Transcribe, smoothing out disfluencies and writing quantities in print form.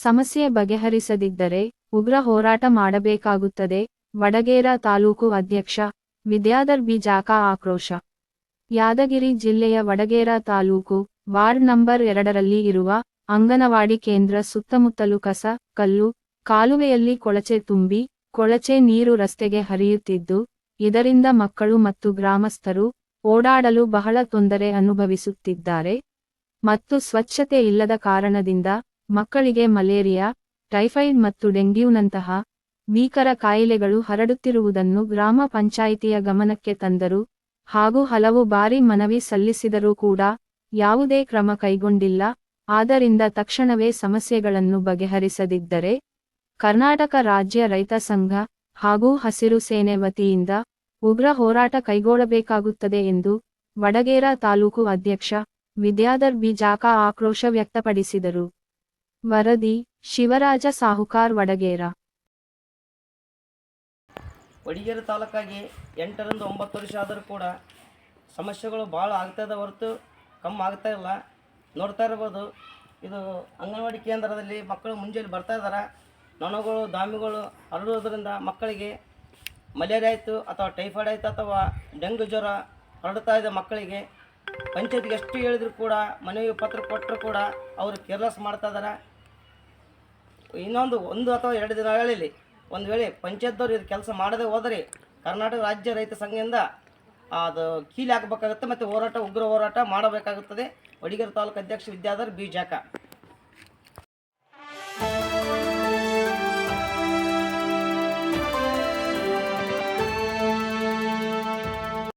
ಸಮಸ್ಯೆ ಬಗೆಹರಿಸದಿದ್ದರೆ ಉಗ್ರ ಹೋರಾಟ ಮಾಡಬೇಕಾಗುತ್ತದೆ. ವಡಗೇರ ತಾಲೂಕು ಅಧ್ಯಕ್ಷ ವಿದ್ಯಾಧರ್ ಬಿ ಜಾಕಾ ಆಕ್ರೋಶ. ಯಾದಗಿರಿ ಜಿಲ್ಲೆಯ ವಡಗೇರ ತಾಲೂಕು ವಾರ್ಡ್ ನಂಬರ್ 2ರಲ್ಲಿ ಇರುವ ಅಂಗನವಾಡಿ ಕೇಂದ್ರ ಸುತ್ತಮುತ್ತಲು ಕಸ, ಕಲ್ಲು, ಕಾಲುವೆಯಲ್ಲಿ ಕೊಳಚೆ ತುಂಬಿ, ಕೊಳಚೆ ನೀರು ರಸ್ತೆಗೆ ಹರಿಯುತ್ತಿದ್ದು, ಇದರಿಂದ ಮಕ್ಕಳು ಮತ್ತು ಗ್ರಾಮಸ್ಥರು ಓಡಾಡಲು ಬಹಳ ತೊಂದರೆ ಅನುಭವಿಸುತ್ತಿದ್ದಾರೆ ಮತ್ತು ಸ್ವಚ್ಛತೆ ಇಲ್ಲದ ಕಾರಣದಿಂದ ಮಕ್ಕಳಿಗೆ ಮಲೇರಿಯಾ, ಟೈಫಾಯ್ಡ್ ಮತ್ತು ಡೆಂಗ್ಯೂನಂತಹ ಭೀಕರ ಕಾಯಿಲೆಗಳು ಹರಡುತ್ತಿರುವುದನ್ನು ಗ್ರಾಮ ಪಂಚಾಯಿತಿಯ ಗಮನಕ್ಕೆ ತಂದರು ಹಾಗೂ ಹಲವು ಬಾರಿ ಮನವಿ ಸಲ್ಲಿಸಿದರೂ ಕೂಡ ಯಾವುದೇ ಕ್ರಮ ಕೈಗೊಂಡಿಲ್ಲ. ಆದ್ದರಿಂದ ತಕ್ಷಣವೇ ಸಮಸ್ಯೆಗಳನ್ನು ಬಗೆಹರಿಸದಿದ್ದರೆ ಕರ್ನಾಟಕ ರಾಜ್ಯ ರೈತ ಸಂಘ ಹಾಗೂ ಹಸಿರು ಸೇನೆ ವತಿಯಿಂದ ಉಗ್ರ ಹೋರಾಟ ಕೈಗೊಳ್ಳಬೇಕಾಗುತ್ತದೆ ಎಂದು ವಡಗೇರ ತಾಲೂಕು ಅಧ್ಯಕ್ಷ ವಿದ್ಯಾಧರ್ ಬಿ ಜಾಕಾ ಆಕ್ರೋಶ ವ್ಯಕ್ತಪಡಿಸಿದರು. ವರದಿ ಶಿವರಾಜ ಸಾಹುಕಾರ್, ವಡಗೇರ. ವಡಗೇರ ತಾಲೂಕಾಗಿ 8ರಿಂದ 9 ವರ್ಷ ಆದರೂ ಕೂಡ ಸಮಸ್ಯೆಗಳು ಭಾಳ ಆಗ್ತಾಯಿದೆ ಹೊರತು ಕಮ್ಮಿ ಆಗ್ತಾ ಇಲ್ಲ. ನೋಡ್ತಾ ಇರ್ಬೋದು, ಇದು ಅಂಗನವಾಡಿ ಕೇಂದ್ರದಲ್ಲಿ ಮಕ್ಕಳು ಮುಂಜಾನೆ ಬರ್ತಾ ಇದ್ದಾರೆ. ನೊಣಗಳು, ದಾಮಿಗಳು ಹರಡುವುದರಿಂದ ಮಕ್ಕಳಿಗೆ ಮಲೇರಿಯಾ ಆಯಿತು ಅಥವಾ ಟೈಫಾಯ್ಡ್ ಆಯಿತು ಅಥವಾ ಡೆಂಗ್ಯೂ ಜ್ವರ ಹರಡ್ತಾ ಇದೆ ಮಕ್ಕಳಿಗೆ. ಪಂಚಾಯತ್ಗೆ ಎಷ್ಟು ಹೇಳಿದ್ರು ಕೂಡ, ಮನವಿ ಪತ್ರ ಕೊಟ್ಟರು ಕೂಡ ಅವರು ಕೇರ್ಲೆಸ್ ಮಾಡ್ತಾ ಇದ್ದಾರೆ. ಇನ್ನೊಂದು 1 ಅಥವಾ 2 ದಿನಗಳಲ್ಲಿ ಒಂದು ವೇಳೆ ಪಂಚಾಯತ್ದವ್ರು ಇದು ಕೆಲಸ ಮಾಡದೆ ಹೋದರೆ ಕರ್ನಾಟಕ ರಾಜ್ಯ ರೈತ ಸಂಘದಿಂದ ಅದು ಕೀಲಿ ಹಾಕಬೇಕಾಗುತ್ತೆ ಮತ್ತು ಉಗ್ರ ಹೋರಾಟ ಮಾಡಬೇಕಾಗುತ್ತದೆ. ವಡಗೇರ ತಾಲೂಕು ಅಧ್ಯಕ್ಷ ವಿದ್ಯಾಧರ್ ಬಿ ಜಾಕಾ.